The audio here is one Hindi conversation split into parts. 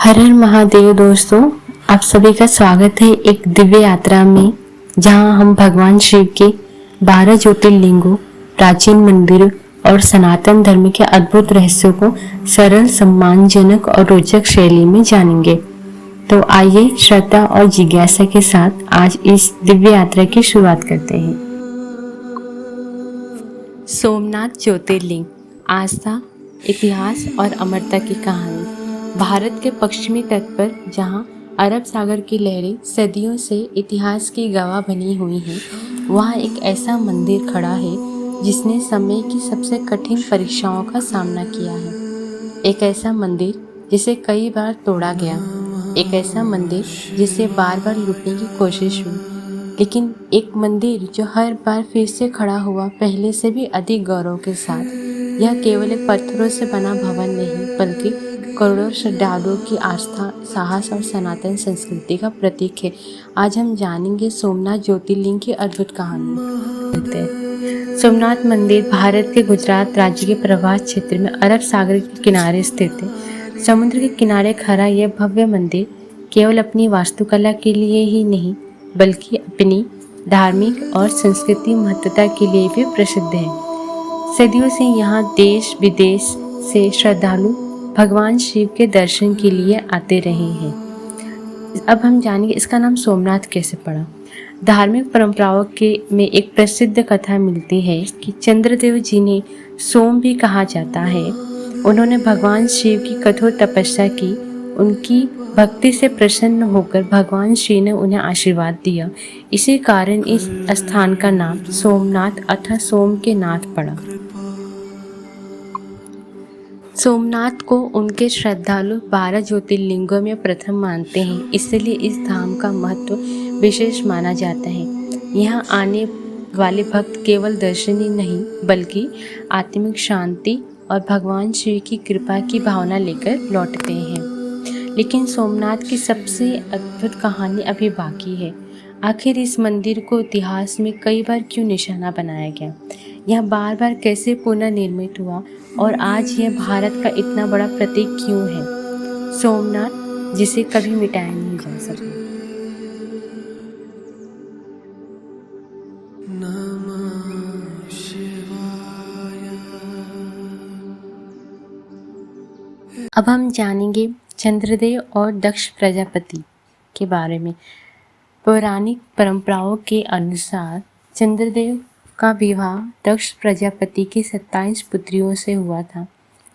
हर हर महादेव दोस्तों, आप सभी का स्वागत है एक दिव्य यात्रा में, जहां हम भगवान शिव के 12 ज्योतिर्लिंगों, प्राचीन मंदिरों और सनातन धर्म के अद्भुत रहस्यों को सरल, सम्मानजनक और रोचक शैली में जानेंगे। तो आइए श्रद्धा और जिज्ञासा के साथ आज इस दिव्य यात्रा की शुरुआत करते हैं। सोमनाथ ज्योतिर्लिंग, आस्था, इतिहास और अमरता की कहानी। भारत के पश्चिमी तट पर, जहां अरब सागर की लहरें सदियों से इतिहास की गवाह बनी हुई हैं, वहाँ एक ऐसा मंदिर खड़ा है जिसने समय की सबसे कठिन परीक्षाओं का सामना किया है। एक ऐसा मंदिर जिसे कई बार तोड़ा गया, एक ऐसा मंदिर जिसे बार बार लूटने की कोशिश हुई, लेकिन एक मंदिर जो हर बार फिर से खड़ा हुआ, पहले से भी अधिक गौरव के साथ। यह केवल एक पत्थरों से बना भवन नहीं, बल्कि करोड़ों श्रद्धालुओं की आस्था, साहस और सनातन संस्कृति का प्रतीक है। आज हम जानेंगे सोमनाथ ज्योतिर्लिंग की अद्भुत कहानी। सोमनाथ मंदिर भारत के गुजरात राज्य के प्रभास क्षेत्र में अरब सागर के किनारे स्थित है। समुद्र के किनारे खड़ा यह भव्य मंदिर केवल अपनी वास्तुकला के लिए ही नहीं, बल्कि अपनी धार्मिक और सांस्कृतिक महत्ता के लिए भी प्रसिद्ध है। सदियों से यहाँ देश विदेश से श्रद्धालु भगवान शिव के दर्शन के लिए आते रहे हैं। अब हम जानेंगे इसका नाम सोमनाथ कैसे पड़ा। धार्मिक परंपराओं के में एक प्रसिद्ध कथा मिलती है कि चंद्रदेव जी ने सोम भी कहा जाता है। उन्होंने भगवान शिव की कठोर तपस्या की। उनकी भक्ति से प्रसन्न होकर भगवान शिव ने उन्हें आशीर्वाद दिया। इसी कारण इस स्थान का नाम सोमनाथ अर्थात सोम के नाथ पड़ा। सोमनाथ को उनके श्रद्धालु 12 ज्योतिर्लिंगों में प्रथम मानते हैं, इसलिए इस धाम का महत्व विशेष माना जाता है। यहाँ आने वाले भक्त केवल दर्शन ही नहीं, बल्कि आत्मिक शांति और भगवान शिव की कृपा की भावना लेकर लौटते हैं। लेकिन सोमनाथ की सबसे अद्भुत कहानी अभी बाकी है। आखिर इस मंदिर को इतिहास में कई बार क्यों निशाना बनाया गया, यह बार बार कैसे पुनर्निर्मित हुआ और आज यह भारत का इतना बड़ा प्रतीक क्यों है, सोमनाथ जिसे कभी मिटाया नहीं जा सका। अब हम जानेंगे चंद्रदेव और दक्ष प्रजापति के बारे में। पौराणिक परंपराओं के अनुसार चंद्रदेव का विवाह दक्ष प्रजापति की 27 पुत्रियों से हुआ था,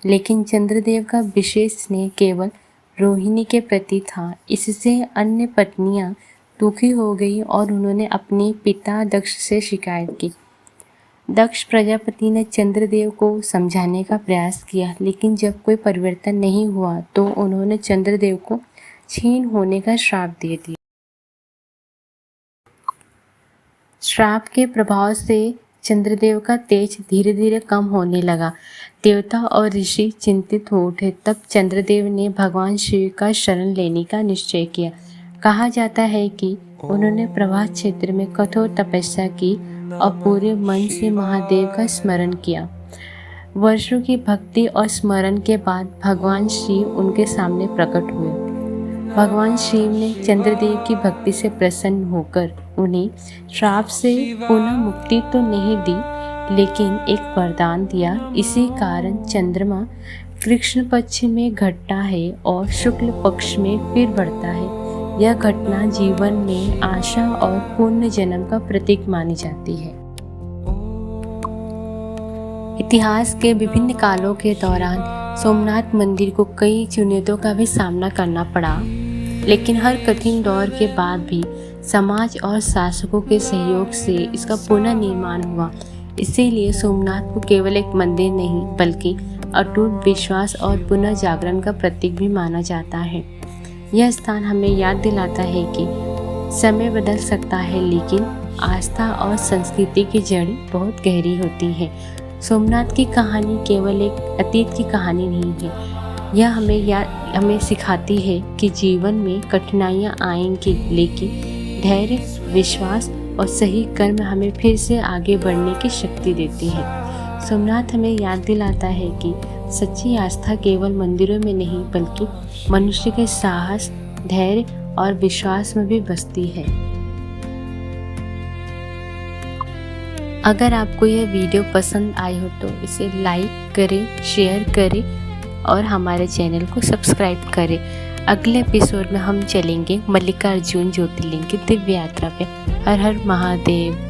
लेकिन चंद्रदेव का विशेष स्नेह केवल रोहिणी के प्रति था। इससे अन्य पत्नियां दुखी हो गई और उन्होंने अपने पिता दक्ष से शिकायत की। दक्ष प्रजापति ने चंद्रदेव को समझाने का प्रयास किया, लेकिन जब कोई परिवर्तन नहीं हुआ तो उन्होंने चंद्रदेव को क्षीण होने का श्राप दे दिया। श्राप के प्रभाव से चंद्रदेव का तेज धीरे धीरे कम होने लगा। देवता और ऋषि चिंतित हो उठे। तब चंद्रदेव ने भगवान शिव का शरण लेने का निश्चय किया। कहा जाता है कि उन्होंने प्रभास क्षेत्र में कठोर तपस्या की और पूरे मन से महादेव का स्मरण किया। वर्षों की भक्ति और स्मरण के बाद भगवान शिव उनके सामने प्रकट हुए। भगवान शिव ने चंद्रदेव की भक्ति से प्रसन्न होकर उन्हें श्राप से पुनः मुक्ति तो नहीं दी, लेकिन एक वरदान दिया। इसी कारण चंद्रमा कृष्ण पक्ष में घटता है और शुक्ल पक्ष में फिर बढ़ता है। यह घटना जीवन में आशा और पुण्य जन्म का प्रतीक मानी जाती है। इतिहास के विभिन्न कालों के दौरान सोमनाथ मंदिर को कई चुनौतियों का भी सामना करना पड़ा, लेकिन हर कठिन दौर के बाद भी समाज और शासकों के सहयोग से इसका पुनर्निर्माण हुआ। इसीलिए सोमनाथ को केवल एक मंदिर नहीं, बल्कि अटूट विश्वास और पुनर्जागरण का प्रतीक भी माना जाता है। यह स्थान हमें याद दिलाता है कि समय बदल सकता है, लेकिन आस्था और संस्कृति की जड़ बहुत गहरी होती है। सोमनाथ की कहानी केवल एक अतीत की कहानी नहीं है, यह हमें सिखाती है कि जीवन में कठिनाइयाँ आएंगी, लेकिन धैर्य, विश्वास और सही कर्म हमें फिर से आगे बढ़ने की शक्ति देती है। सोमनाथ हमें याद दिलाता है कि सच्ची आस्था केवल मंदिरों में नहीं बल्कि मनुष्य के साहस, धैर्य और विश्वास में भी बसती है। अगर आपको यह वीडियो पसंद आई हो तो इसे लाइक करें, शेयर करें और हमारे चैनल को सब्सक्राइब करें। अगले एपिसोड में हम चलेंगे मल्लिकार्जुन ज्योतिर्लिंग की दिव्य यात्रा पे। हर हर महादेव।